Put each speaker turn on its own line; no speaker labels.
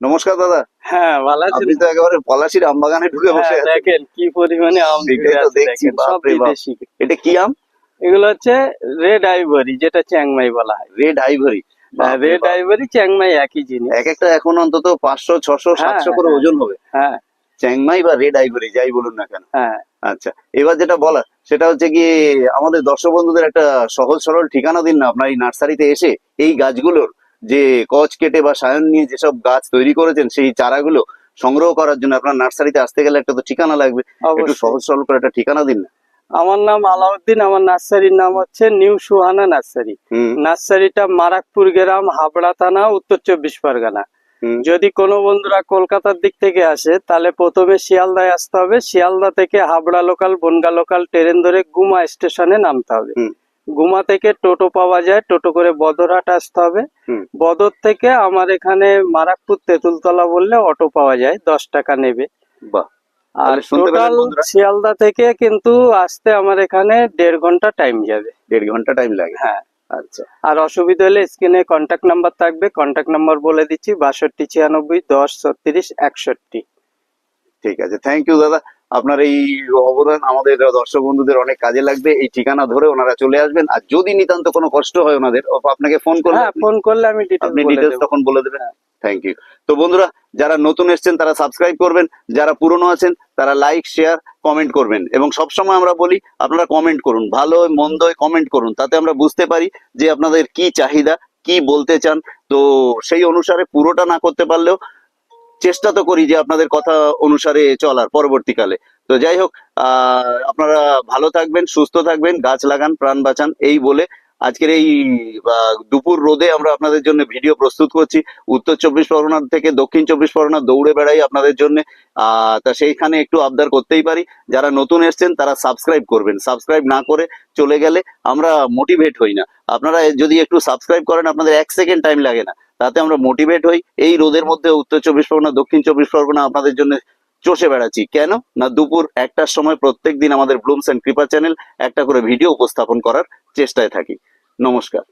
নমস্কার দাদা।
হ্যাঁ, ভালো আছেন?
আপনি তো একেবারে পলাশির আম বাগানে ঢুকে বসে
হ্যাঁ,
আছেন।
দেখেন কি পরিমাণে আম
সেটাই
ধরে
তো
আছে
দেখছি,
দেখেন, সব
বাপ রে বাপ।
বিদেশি।
এটা কি আম?
এগুলো হচ্ছে রেড আইভরি, যেটা চ্যাংমাই বলা হয়।
Red ivory.
হ্যাঁ, রেড আইভরি চ্যাংমাই একই জিনিস।
এক একটা এখন অন্তত 500 600
হ্যাঁ
700 করে
হ্যাঁ
ওজন হবে।
হ্যাঁ
চ্যাংমাই বা রেড আইভরি যাই বলুন না কেন।
হ্যাঁ।
আচ্ছা, এবার যেটা বলার সেটা হচ্ছে কি, আমাদের দর্শক বন্ধুদের একটা সহজ সরল ঠিকানা দিন না আপনার এই নার্সারিতে এসে এই গাছগুলোর যে কচ কেটে বা সায়ন নিয়ে যেসব গাছ তৈরি করেছেন সেই চারাগুলো সংগ্রহ করার জন্য আপনার নার্সারিতে আসতে গেলে একটা তো ঠিকানা লাগবে। একটু
অবশ্যই।
সহজ সরল করে একটা ঠিকানা দিন না।
আমার নাম আলাউদ্দিন, আমার নার্সারির নাম হচ্ছে নিউ সুহানা নার্সারি।
হুম
নার্সারিটা মারাকপুর গ্রাম, হাবড়া থানা, উত্তর 24 পরগনা।
হুম।
যদি কোনো বন্ধুরা কলকাতার দিক থেকে আসে তাহলে প্রথমে শিয়ালদায় আসতে হবে। শিয়ালদা থেকে Habra local, Bangaon local train ধরে গুমা স্টেশনে নামতে হবে।
হুম।
গুমা থেকে টোটো পাওয়া যায়, টোটো করে বদরহাট আসতে হবে।
হুম।
বদর থেকে আমার এখানে মারাকপুর তেঁতুলতলা বললে অটো পাওয়া যায়, 10 টাকা নেবে।
বাহ।
আর
তাহলে শুনতে পেলেন
টোটাল
বন্ধুরা,
শিয়ালদা থেকে কিন্তু আসতে আমার এখানে 1.5 ঘন্টা টাইম যাবে।
1.5 ঘন্টা টাইম লাগে।
হ্যাঁ।
আচ্ছা,
আর অসুবিধা হলে স্ক্রিনে কন্ট্যাক্ট নাম্বার থাকবে, কন্ট্যাক্ট নাম্বার বলে দিচ্ছি, 62 96 10 36 61।
ঠিক আছে, থ্যাংক ইউ দাদা। আপনার এই অবদান আমাদের দর্শক বন্ধুদের অনেক কাজে লাগবে। এই ঠিকানা ধরে ওনারা চলে আসবেন, আর যদি নিতান্ত কোনো কষ্ট হয় ওনাদের, আপনাকে ফোন করলে
হ্যাঁ, ফোন করলে আমি
আপনি
ডিটেলস বলে
ডিটেলস
দেবো।
তখন বলে দেবেন। Thank you. তো বন্ধুরা, যারা নতুন এসেছেন তারা সাবস্ক্রাইব করবেন, যারা পুরনো আছেন তারা লাইক শেয়ার কমেন্ট করবেন, এবং সবসময় আমরা বলি আপনারা কমেন্ট করুন, ভালো মন্দ কমেন্ট করুন, তাতে আমরা বুঝতে পারি যে আপনাদের কি চাহিদা, কি বলতে চান। তো সেই অনুসারে পুরোটা না করতে পারলেও চেষ্টা তো করি যে আপনাদের কথা অনুসারে চলার পরবর্তীকালে। তো যাই হোক, আপনারা ভালো থাকবেন, সুস্থ থাকবেন, গাছ লাগান, প্রাণ বাঁচান, এই বলে আজকের এই দুপুর রোদে আমরা আপনাদের জন্য ভিডিও প্রস্তুত করছি। উত্তর 24 পরগনা থেকে দক্ষিণ 24 পরগনা দৌড়ে বেড়াই আপনাদের জন্য। তা সেইখানে একটু আবদার করতেই পারি, যারা নতুন এসছেন তারা সাবস্ক্রাইব করবেন। সাবস্ক্রাইব না করে চলে গেলে আমরা মোটিভেট হই না। আপনারা যদি একটু সাবস্ক্রাইব করেন, আপনাদের 1 সেকেন্ড টাইম লাগে না, তাতে আমরা মোটিভেট হই। এই রোদের মধ্যে উত্তর 24 পরগনা দক্ষিণ 24 পরগনা আপনাদের জন্য চষে বেড়াচ্ছি। কেন না, দুপুর 1টার সময় প্রত্যেক দিন আমাদের ব্লুমস এন্ড ক্রিপার চ্যানেল একটা করে ভিডিও উপস্থাপন করার চেষ্টায় থাকি। নমস্কার।